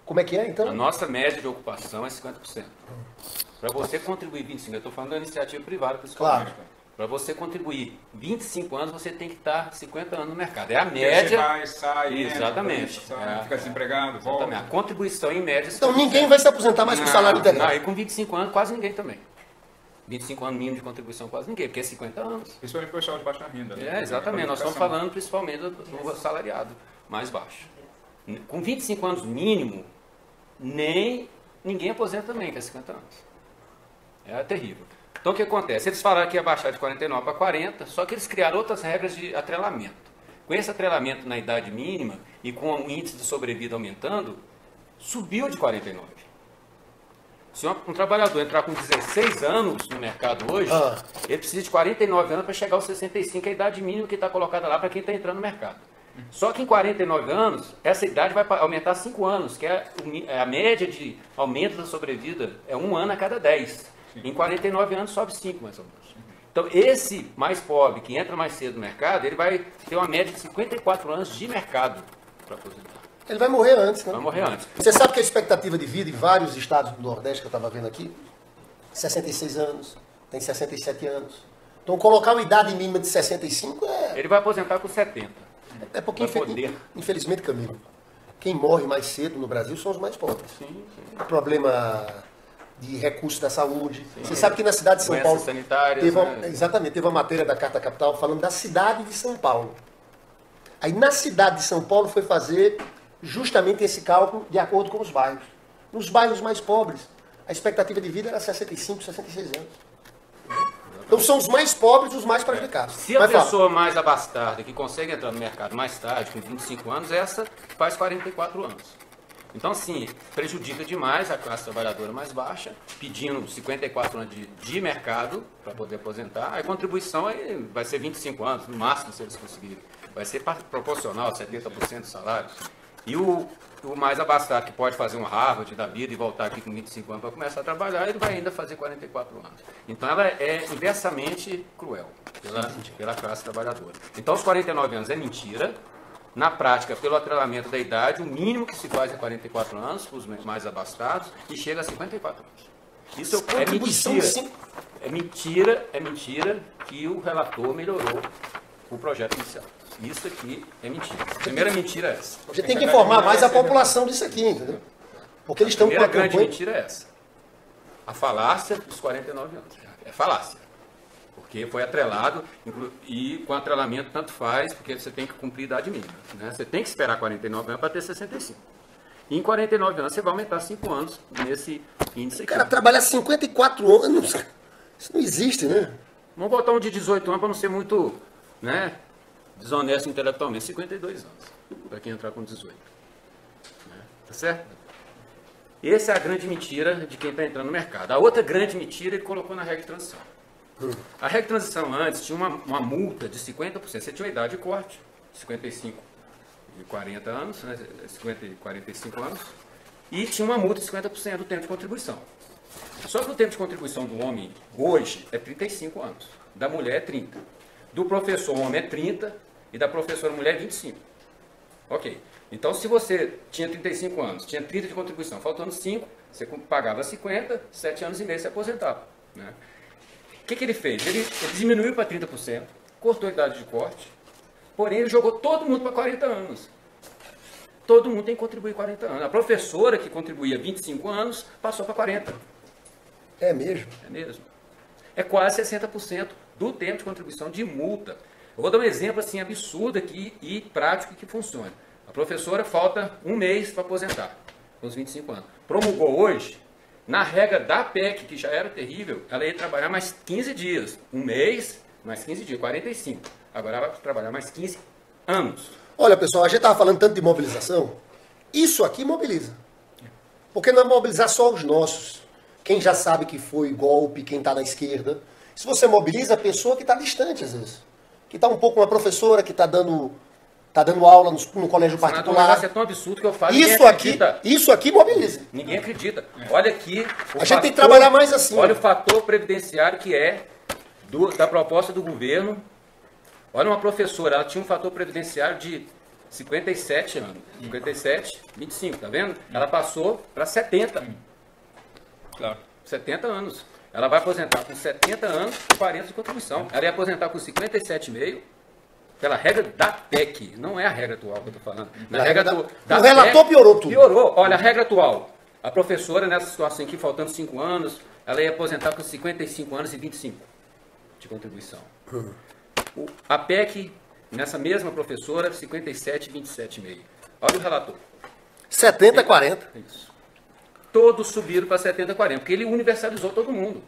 Como é que é, então? A nossa média de ocupação é 50%. Para você contribuir 25, eu estou falando da iniciativa privada, principalmente. Claro. Para você contribuir 25 anos, você tem que estar 50 anos no mercado. É a média. Você vai, sai, exatamente. Fica desempregado, volta. Exatamente. A contribuição em média... Então ninguém vai se aposentar mais com salário integral. Não, e com 25 anos, quase ninguém também. 25 anos mínimo de contribuição, quase ninguém, porque é 50 anos. Principalmente o pessoal de baixa renda. Né? Exatamente. Nós estamos falando principalmente do salariado mais baixo. Com 25 anos mínimo, ninguém aposenta também, que é 50 anos. É terrível. Então o que acontece? Eles falaram que ia baixar de 49 para 40, só que eles criaram outras regras de atrelamento. Com esse atrelamento na idade mínima e com o índice de sobrevida aumentando, subiu de 49. Se um trabalhador entrar com 16 anos no mercado hoje, ele precisa de 49 anos para chegar aos 65, que é a idade mínima que está colocada lá para quem está entrando no mercado. Só que em 49 anos, essa idade vai aumentar 5 anos, que é a média de aumento da sobrevida, é 1 ano a cada 10. Em 49 anos sobe 5 mais ou menos. Então, esse mais pobre, que entra mais cedo no mercado, ele vai ter uma média de 54 anos de mercado para aposentar. Ele vai morrer antes, né? Vai morrer antes. Você sabe que a expectativa de vida em vários estados do Nordeste, que eu estava vendo aqui, 66 anos, tem 67 anos. Então, colocar uma idade mínima de 65 é... Ele vai aposentar com 70. É porque, infelizmente, Camilo, quem morre mais cedo no Brasil são os mais pobres. Sim. Problema de recursos da saúde. Sim. Você sabe que na cidade de São Paulo... sanitárias, exatamente, teve uma matéria da Carta Capital falando da cidade de São Paulo. Aí na cidade de São Paulo foi fazer justamente esse cálculo de acordo com os bairros. Nos bairros mais pobres, a expectativa de vida era 65, 66 anos. Então são os mais pobres os mais prejudicados. Se a pessoa mais abastada, que consegue entrar no mercado mais tarde, com 25 anos, essa faz 44 anos. Então, assim, prejudica demais a classe trabalhadora mais baixa, pedindo 54 anos de mercado para poder aposentar. A contribuição aí vai ser 25 anos, no máximo, se eles conseguirem. Vai ser proporcional, 70% do salário. E o mais abastado, que pode fazer um Harvard da vida e voltar aqui com 25 anos para começar a trabalhar, ele vai ainda fazer 44 anos. Então, ela é inversamente cruel pela classe trabalhadora. Então, os 49 anos é mentira. Na prática, pelo atrelamento da idade, o mínimo que se faz é 44 anos para os mais abastados e chega a 54 anos. Isso é mentira. É mentira que o relator melhorou o projeto inicial. Isso aqui é mentira. A primeira mentira é essa. Você tem que informar mais a população disso aqui, entendeu? Porque eles estão com a grande mentira é essa. A falácia dos 49 anos. É falácia. Porque foi atrelado, e com atrelamento tanto faz, porque você tem que cumprir a idade mínima. Né? Você tem que esperar 49 anos para ter 65. E em 49 anos você vai aumentar 5 anos nesse índice aqui. O cara trabalha 54 anos. Isso não existe, né? Vamos botar um de 18 anos para não ser muito, né, desonesto intelectualmente. 52 anos, para quem entrar com 18. Né? Tá certo? Essa é a grande mentira de quem está entrando no mercado. A outra grande mentira ele colocou na regra de transição. A regra de transição antes tinha uma multa de 50%. Você tinha uma idade de corte, 55 e 40 anos, né, 50 e 45 anos, e tinha uma multa de 50% do tempo de contribuição. Só que o tempo de contribuição do homem hoje é 35 anos, da mulher é 30. Do professor homem é 30 e da professora mulher é 25. Ok. Então, se você tinha 35 anos, tinha 30 de contribuição, faltando 5, você pagava 50, 7 anos e meio você aposentava. Né? O que ele fez? Ele diminuiu para 30%, cortou a idade de corte, porém ele jogou todo mundo para 40 anos. Todo mundo tem que contribuir 40 anos. A professora que contribuía 25 anos passou para 40. É mesmo? É mesmo. É quase 60% do tempo de contribuição de multa. Eu vou dar um exemplo assim absurdo aqui e prático que funciona. A professora falta um mês para aposentar, com os 25 anos. Promulgou hoje, na regra da PEC, que já era terrível, ela ia trabalhar mais 15 dias. Um mês, mais 15 dias, 45. Agora ela vai trabalhar mais 15 anos. Olha, pessoal, a gente estava falando tanto de mobilização. Isso aqui mobiliza. Porque não é mobilizar só os nossos. Quem já sabe que foi golpe, quem está na esquerda. Se você mobiliza a pessoa que está distante, às vezes. Que está um pouco uma professora que está dando aula no colégio particular. Isso é tão absurdo que eu falo. Isso aqui mobiliza. Ninguém acredita. Olha aqui. A gente tem que trabalhar mais assim. Olha o fator previdenciário que é da proposta do governo. Olha uma professora, ela tinha um fator previdenciário de 57 anos. 57, 25, tá vendo? Ela passou para 70. Claro. 70 anos. Ela vai aposentar com 70 anos e 40 de contribuição. Ela ia aposentar com 57,5 pela regra da PEC. Não é a regra atual que eu estou falando. Na regra o relator PEC, piorou tudo. Piorou. Olha, a regra atual. A professora, nessa situação aqui, faltando 5 anos, ela ia aposentar com 55 anos e 25 de contribuição. A PEC, nessa mesma professora, 57 e 27,5. Olha o relator. 70 a 40. Isso. Todos subiram para 70 a 40, porque ele universalizou todo mundo.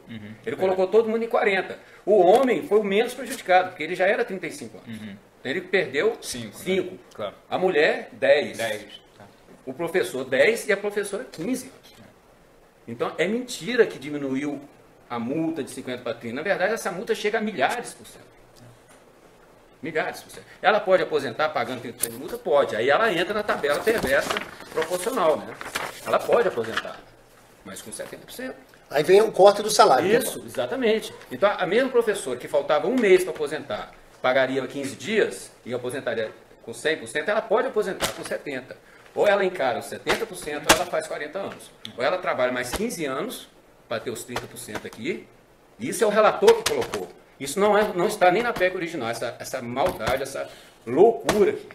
Ele colocou todo mundo em 40. O homem foi o menos prejudicado, porque ele já era 35 anos. Ele perdeu 5. Claro. A mulher, 10. Tá. O professor, 10 e a professora, 15 anos. Então, é mentira que diminuiu a multa de 50% para 30%. Na verdade, essa multa chega a milhares por cento. Milhares por cento. Ela pode aposentar pagando 30% de multa? Pode. Aí ela entra na tabela perversa proporcional, né? Ela pode aposentar, mas com 70%. Aí vem o corte do salário. Isso, exatamente. Então, a mesma professora que faltava um mês para aposentar, pagaria 15 dias e aposentaria com 100%, ela pode aposentar com 70%. Ou ela encara os 70%, ou ela faz 40 anos. Ou ela trabalha mais 15 anos para ter os 30% aqui. Isso é o relator que colocou. Isso não está nem na PEC original, essa maldade, essa loucura aqui.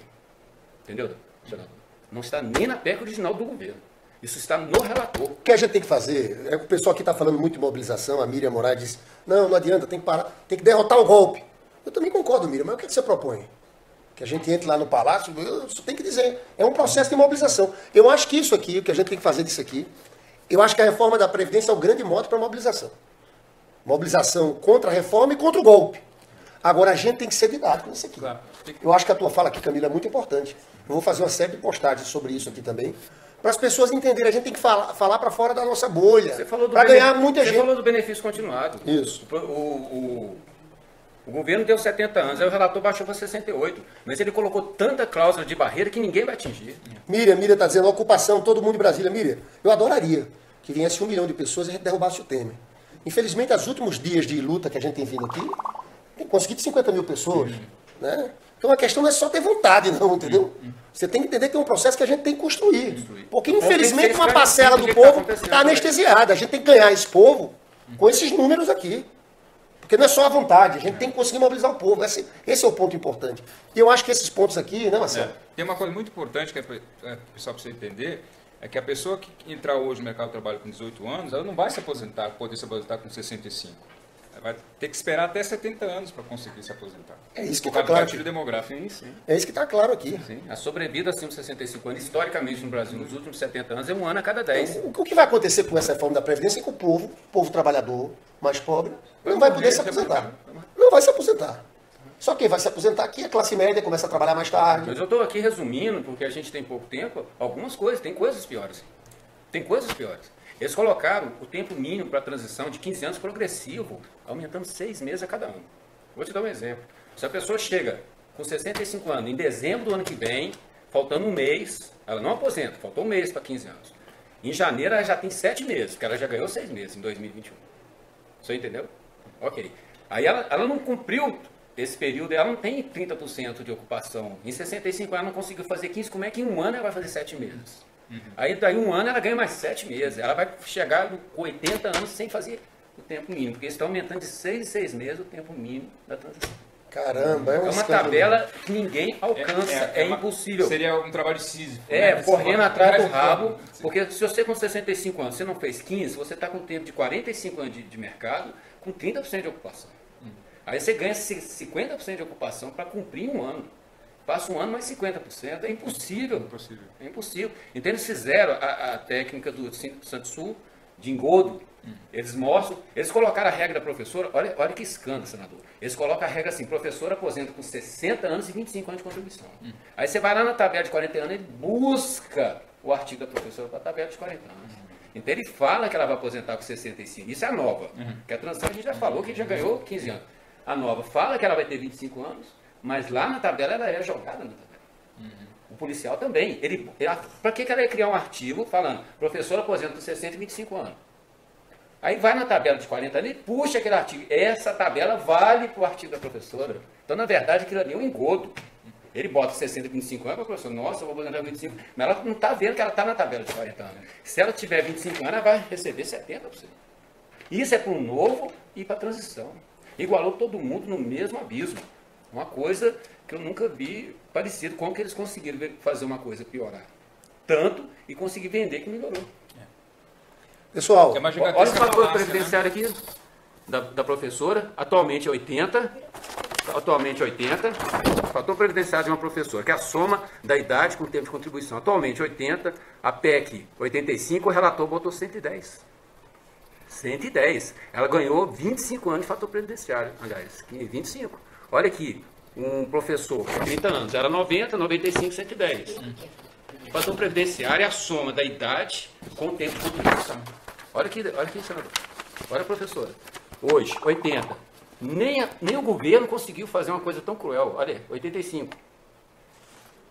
Entendeu, senador? Não está nem na PEC original do governo. Isso está no relator. O que a gente tem que fazer, o pessoal aqui está falando muito de mobilização, a Miriam Moraes diz, não adianta, tem que parar, tem que derrotar o golpe. Eu também concordo, Miriam, mas o que você propõe? Que a gente entre lá no palácio, eu só tenho que dizer, é um processo de mobilização. Eu acho que isso aqui, o que a gente tem que fazer disso aqui, eu acho que a reforma da Previdência é o grande mote para a mobilização. Mobilização contra a reforma e contra o golpe. Agora, a gente tem que ser didático nisso aqui. Claro. Eu acho que a tua fala aqui, Camila, é muito importante. Eu vou fazer uma série de postagens sobre isso aqui também, para as pessoas entenderem. A gente tem que falar para fora da nossa bolha, para ganhar muita gente. Você falou do benefício continuado. Isso. O governo deu 70 anos, aí o relator baixou para 68. Mas ele colocou tanta cláusula de barreira que ninguém vai atingir. Miriam está dizendo, ocupação, todo mundo em Brasília. Miriam, eu adoraria que viesse 1 milhão de pessoas e a gente derrubasse o Temer. Infelizmente, os últimos dias de luta que a gente tem vindo aqui, tem conseguido 50 mil pessoas. Né? Então a questão não é só ter vontade, não, entendeu? Você tem que entender que é um processo que a gente tem que construir. Porque, infelizmente, uma parcela do povo está anestesiada. A gente tem que ganhar esse povo com esses números aqui. Porque não é só a vontade, a gente tem que conseguir mobilizar o povo. Esse é o ponto importante. E eu acho que esses pontos aqui, né, Marcelo? Tem uma coisa muito importante que o pessoal precisa entender, é que a pessoa que entrar hoje no mercado de trabalho com 18 anos, ela não vai se aposentar, poder se aposentar com 65. Ela vai ter que esperar até 70 anos para conseguir se aposentar. É isso que está claro. Demográfico. Sim. É isso que está claro aqui. Sim. A sobrevida acima de 65 anos, historicamente no Brasil, nos últimos 70 anos, é 1 ano a cada 10. O que vai acontecer com essa reforma da Previdência é que o povo trabalhador mais pobre, não vai poder se aposentar. Não vai se aposentar. Só quem vai se aposentar aqui é a classe média, começa a trabalhar mais tarde. Mas eu estou aqui resumindo, porque a gente tem pouco tempo, algumas coisas, tem coisas piores. Tem coisas piores. Eles colocaram o tempo mínimo para a transição de 15 anos progressivo, aumentando 6 meses a cada ano. Vou te dar um exemplo. Se a pessoa chega com 65 anos, em dezembro do ano que vem, faltando um mês, ela não aposenta, faltou um mês para 15 anos. Em janeiro ela já tem 7 meses, porque ela já ganhou 6 meses em 2021. Você entendeu? Ok. Aí ela não cumpriu esse período, ela não tem 30% de ocupação. Em 65 ela não conseguiu fazer 15, como é que em 1 ano ela vai fazer 7 meses? Aí daí 1 ano ela ganha mais 7 meses. Ela vai chegar com 80 anos sem fazer o tempo mínimo, porque eles estão aumentando de 6 em 6 meses o tempo mínimo da transição. Caramba, é uma tabela que ninguém alcança, é impossível. Seria um trabalho sísifo. Correndo atrás do rabo, porque se você com 65 anos, você não fez 15, você está com tempo de 45 anos de mercado, com 30% de ocupação. Aí você ganha 50% de ocupação para cumprir 1 ano. Passa 1 ano mais 50%, é impossível. É impossível. Então eles fizeram a técnica do Santos-Sul de engodo. Eles colocaram a regra da professora, olha que escândalo, senador. Eles colocam a regra assim, professor aposenta com 60 anos e 25 anos de contribuição. Aí você vai lá na tabela de 40 anos e busca o artigo da professora para a tabela de 40 anos. Então ele fala que ela vai aposentar com 65. Isso é a nova. Que a transição a gente já falou que já ganhou 15 anos. A nova fala que ela vai ter 25 anos, mas lá na tabela ela é jogada na tabela. O policial também. Para que ela ia criar um artigo falando professor aposenta com 60 e 25 anos? Aí vai na tabela de 40 anos e puxa aquele artigo. Essa tabela vale para o artigo da professora. Então, na verdade, aquilo ali é um engodo. Ele bota 60 e 25 anos para a professora. Nossa, eu vou aposentar com 25. Mas ela não está vendo que ela está na tabela de 40 anos. Se ela tiver 25 anos, ela vai receber 70%. Isso é para o novo e para a transição. Igualou todo mundo no mesmo abismo. Uma coisa que eu nunca vi parecido. Como que eles conseguiram fazer uma coisa piorar? Tanto e conseguir vender que melhorou. Pessoal, olha o fator previdenciário aqui da professora, atualmente 80. Fator previdenciário de uma professora, que é a soma da idade com o tempo de contribuição. Atualmente 80, a PEC 85, o relator botou 110. 110. Ela ganhou 25 anos de fator previdenciário, aliás, 25. Olha aqui, um professor de 30 anos, era 90, 95, 110. O fator previdenciário é a soma da idade com o tempo de contribuição. Olha aqui, senador. Olha, professora. Hoje, 80. Nem o governo conseguiu fazer uma coisa tão cruel. Olha, 85.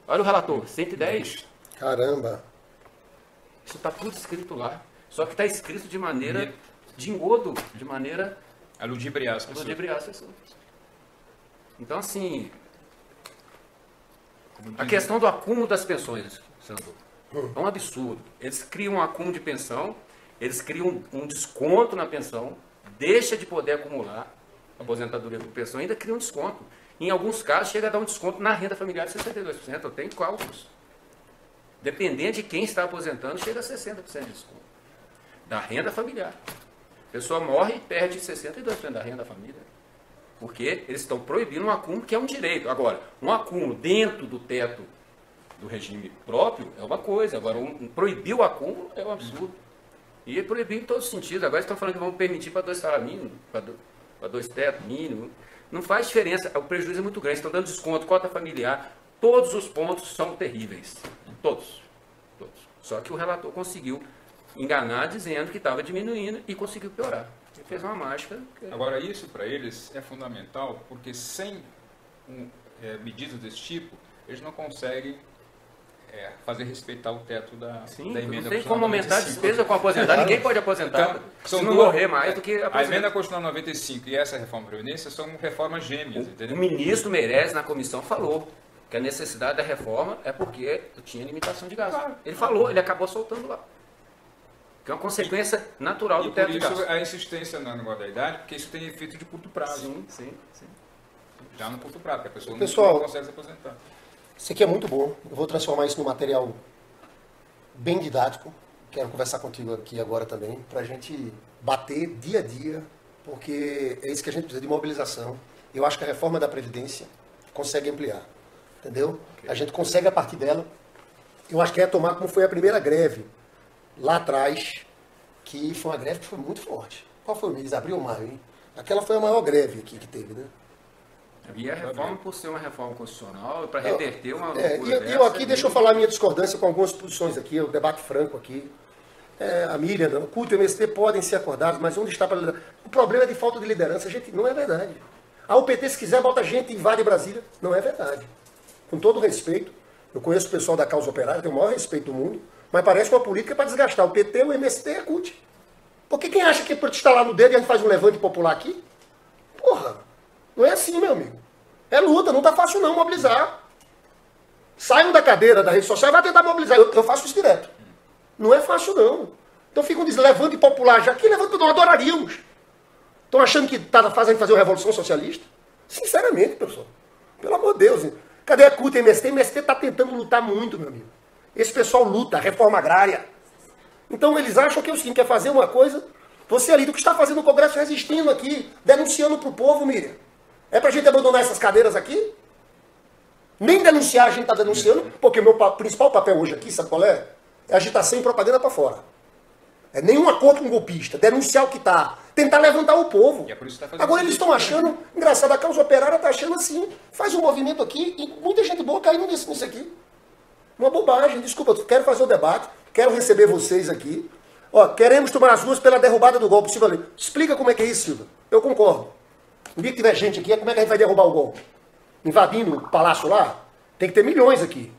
Olha o relator, 110. Caramba. Isso está tudo escrito lá. Só que está escrito de maneira de engodo, de maneira... A ludibriar as pessoas. Então, assim... A questão do acúmulo das pensões, senador, é um absurdo. Eles criam um acúmulo de pensão, eles criam um desconto na pensão, deixa de poder acumular aposentadoria com pensão, ainda cria um desconto. Em alguns casos, chega a dar um desconto na renda familiar de 62%. Eu tenho cálculos. Dependendo de quem está aposentando, chega a 60% de desconto. Da renda familiar. A pessoa morre e perde 62% da renda família. Porque eles estão proibindo um acúmulo que é um direito. Agora, um acúmulo dentro do teto do regime próprio é uma coisa. Agora, proibir o acúmulo é um absurdo. E proibir em todos os sentidos. Agora estão falando que vão permitir para 2 salários mínimos, para 2 tetos mínimos. Não faz diferença. O prejuízo é muito grande. Estão dando desconto, cota familiar. Todos os pontos são terríveis. Todos. Só que o relator conseguiu enganar dizendo que estava diminuindo e conseguiu piorar. Ele fez uma mágica. Agora, isso para eles é fundamental, porque sem medidas desse tipo, eles não conseguem fazer respeitar o teto da emenda. Não tem como aumentar a despesa com aposentar. Ninguém pode aposentar. Então, se não morrer mais do que aposentar. A emenda constitucional 95 e essa reforma da Previdência são reformas gêmeas. O ministro Meirelles, na comissão, falou que a necessidade da reforma é porque tinha limitação de gasto. Claro. Ele falou, ele acabou soltando lá. Que é uma consequência natural do teto de gasto. Por isso a insistência na igualdade, porque isso tem efeito de curto prazo. Sim. Já no curto prazo, que a pessoa não consegue se aposentar. Isso aqui é muito bom. Eu vou transformar isso num material bem didático. Quero conversar contigo aqui agora também, para a gente bater dia a dia, porque é isso que a gente precisa de mobilização. Eu acho que a reforma da Previdência consegue ampliar. Entendeu? A gente consegue a partir dela. Eu acho que é tomar como foi a primeira greve lá atrás, que foi uma greve que foi muito forte. Qual foi o mês? Abril ou maio, hein? Aquela foi a maior greve aqui que teve, né? E a reforma, por ser uma reforma constitucional, para reverter uma loucura e eu aqui, deixa eu falar a minha discordância com algumas posições aqui, o debate franco aqui. A Miriam, o CUT e o MST podem ser acordados, mas onde está para liderar? O problema é de falta de liderança. Gente, não é verdade. O PT, se quiser, bota gente e invade Brasília. Não é verdade. Com todo respeito, eu conheço o pessoal da causa operária, tenho o maior respeito do mundo, mas parece uma política para desgastar o PT, o MST e a CUT. Porque quem acha que por estalar no dedo e a gente faz um levante popular aqui? Porra, não é assim, meu amigo. É luta, não tá fácil não mobilizar. Saiam da cadeira da rede social e vai tentar mobilizar. Eu faço isso direto. Não é fácil não. Então ficam dizendo levante popular já. Que levante que nós adoraríamos? Estão achando que está fazendo fazer uma revolução socialista? Sinceramente, pessoal. Pelo amor de Deus. Cadê a CUT e MST? MST está tentando lutar muito, meu amigo. Esse pessoal luta, reforma agrária. Então eles acham que é o seguinte, quer fazer uma coisa, você ali, do que está fazendo no Congresso, resistindo aqui, denunciando para o povo, Miriam. É para a gente abandonar essas cadeiras aqui? Nem denunciar a gente está denunciando, porque o meu principal papel hoje aqui, sabe qual é? É agitação e propaganda para fora. É nenhum acordo com o golpista, denunciar o que está, tentar levantar o povo. E é por isso que tá agora eles estão achando, engraçado, a causa operária está achando assim, faz um movimento aqui e muita gente boa caindo nisso aqui. Uma bobagem, desculpa, eu quero fazer o debate, quero receber vocês aqui. Ó, queremos tomar as ruas pela derrubada do golpe. Silva, explica como é que é isso, Silva. Eu concordo. No dia que tiver gente aqui, como é que a gente vai derrubar o golpe? Invadindo o palácio lá? Tem que ter milhões aqui.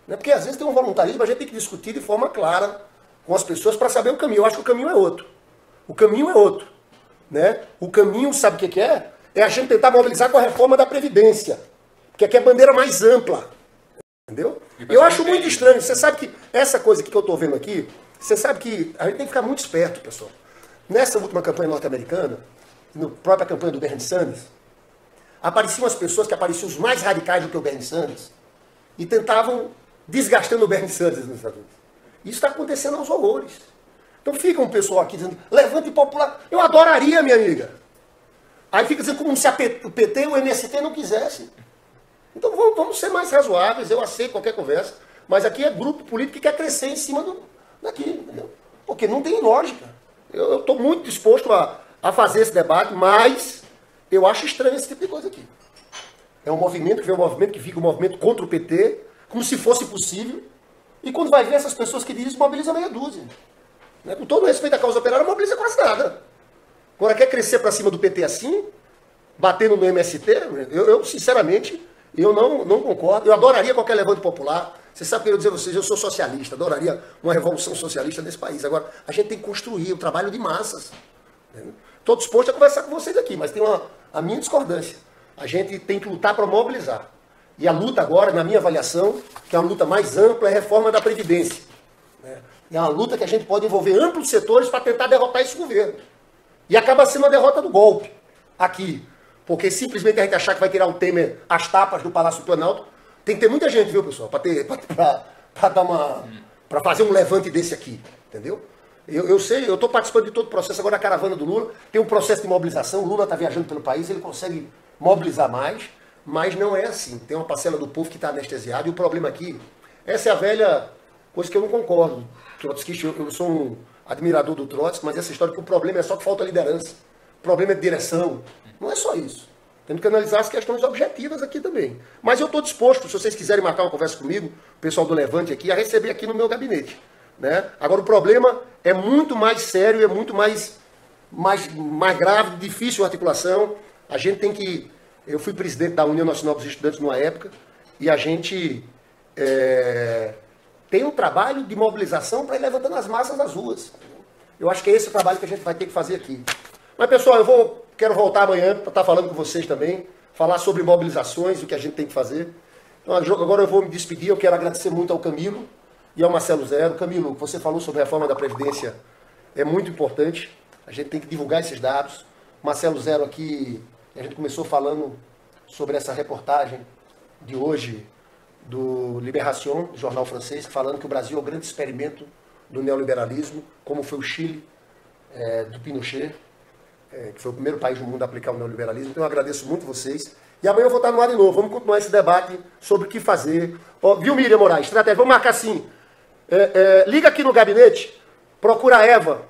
Não é porque às vezes tem um voluntarismo, a gente tem que discutir de forma clara com as pessoas para saber o caminho. Eu acho que o caminho é outro. O caminho é outro. Né? O caminho, sabe o que é? É a gente tentar mobilizar com a reforma da Previdência. Que aqui é a bandeira mais ampla. Entendeu? Eu acho muito estranho. Você sabe que essa coisa que eu estou vendo aqui, você sabe que a gente tem que ficar muito esperto, pessoal. Nessa última campanha norte-americana, na própria campanha do Bernie Sanders, apareciam as pessoas que apareciam os mais radicais do que o Bernie Sanders e tentavam desgastando o Bernie Sanders nos Estados Unidos. Isso está acontecendo aos horrores. Então fica um pessoal aqui dizendo, levante popular. Eu adoraria, minha amiga. Aí fica dizendo como se o PT e o MST não quisessem. Então vamos ser mais razoáveis, eu aceito qualquer conversa, mas aqui é grupo político que quer crescer em cima daqui, entendeu? Porque não tem lógica. Eu estou muito disposto a fazer esse debate, mas eu acho estranho esse tipo de coisa aqui. É um movimento que vem um movimento que fica um movimento contra o PT, como se fosse possível, e quando vai ver essas pessoas que dizem isso, mobiliza meia dúzia. Né? Com todo o respeito à causa operária, não mobiliza quase nada. Agora quer crescer para cima do PT assim, batendo no MST, eu sinceramente, eu não concordo. Eu adoraria qualquer levante popular. Você sabe o que eu quero dizer a vocês, eu sou socialista, adoraria uma revolução socialista nesse país. Agora, a gente tem que construir um trabalho de massas. Estou disposto a conversar com vocês aqui, mas tem a minha discordância. A gente tem que lutar para mobilizar. E a luta agora, na minha avaliação, que é uma luta mais ampla, é a reforma da Previdência. É uma luta que a gente pode envolver amplos setores para tentar derrotar esse governo. E acaba sendo a derrota do golpe aqui. Porque simplesmente a gente achar que vai tirar o Temer as tapas do Palácio do Planalto, tem que ter muita gente, viu, pessoal, para fazer um levante desse aqui, entendeu? Eu sei, eu estou participando de todo o processo, agora a caravana do Lula, tem um processo de mobilização, o Lula está viajando pelo país, ele consegue mobilizar mais, mas não é assim. Tem uma parcela do povo que está anestesiado, e o problema aqui, essa é a velha coisa que eu não concordo. Trotskista, eu sou um admirador do Trotsky, mas essa história que o problema é só que falta liderança, o problema é de direção, não é só isso. Temos que analisar as questões objetivas aqui também. Mas eu estou disposto, se vocês quiserem marcar uma conversa comigo, o pessoal do Levante aqui, a receber aqui no meu gabinete. Né? Agora, o problema é muito mais sério, é muito mais grave, difícil a articulação. A gente tem que... Eu fui presidente da União Nacional dos Estudantes numa época, e a gente tem um trabalho de mobilização para ir levantando as massas das ruas. Eu acho que é esse o trabalho que a gente vai ter que fazer aqui. Mas, pessoal, quero voltar amanhã para estar falando com vocês também, falar sobre mobilizações, o que a gente tem que fazer. Então, agora eu vou me despedir, eu quero agradecer muito ao Camilo e ao Marcelo Zero. Camilo, você falou sobre a reforma da Previdência, é muito importante, a gente tem que divulgar esses dados. Marcelo Zero aqui, a gente começou falando sobre essa reportagem de hoje do Libération, jornal francês, falando que o Brasil é o grande experimento do neoliberalismo, como foi o Chile, do Pinochet, que foi o primeiro país do mundo a aplicar o neoliberalismo. Então eu agradeço muito vocês. E amanhã eu vou estar no ar de novo. Vamos continuar esse debate sobre o que fazer. Viu, Miriam Moraes? Estratégia. Vamos marcar assim. Liga aqui no gabinete, procura a Eva,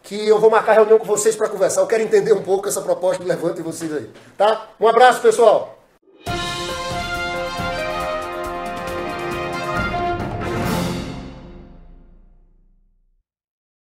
que eu vou marcar reunião com vocês para conversar. Eu quero entender um pouco essa proposta do Levante de vocês aí. Tá? Um abraço, pessoal.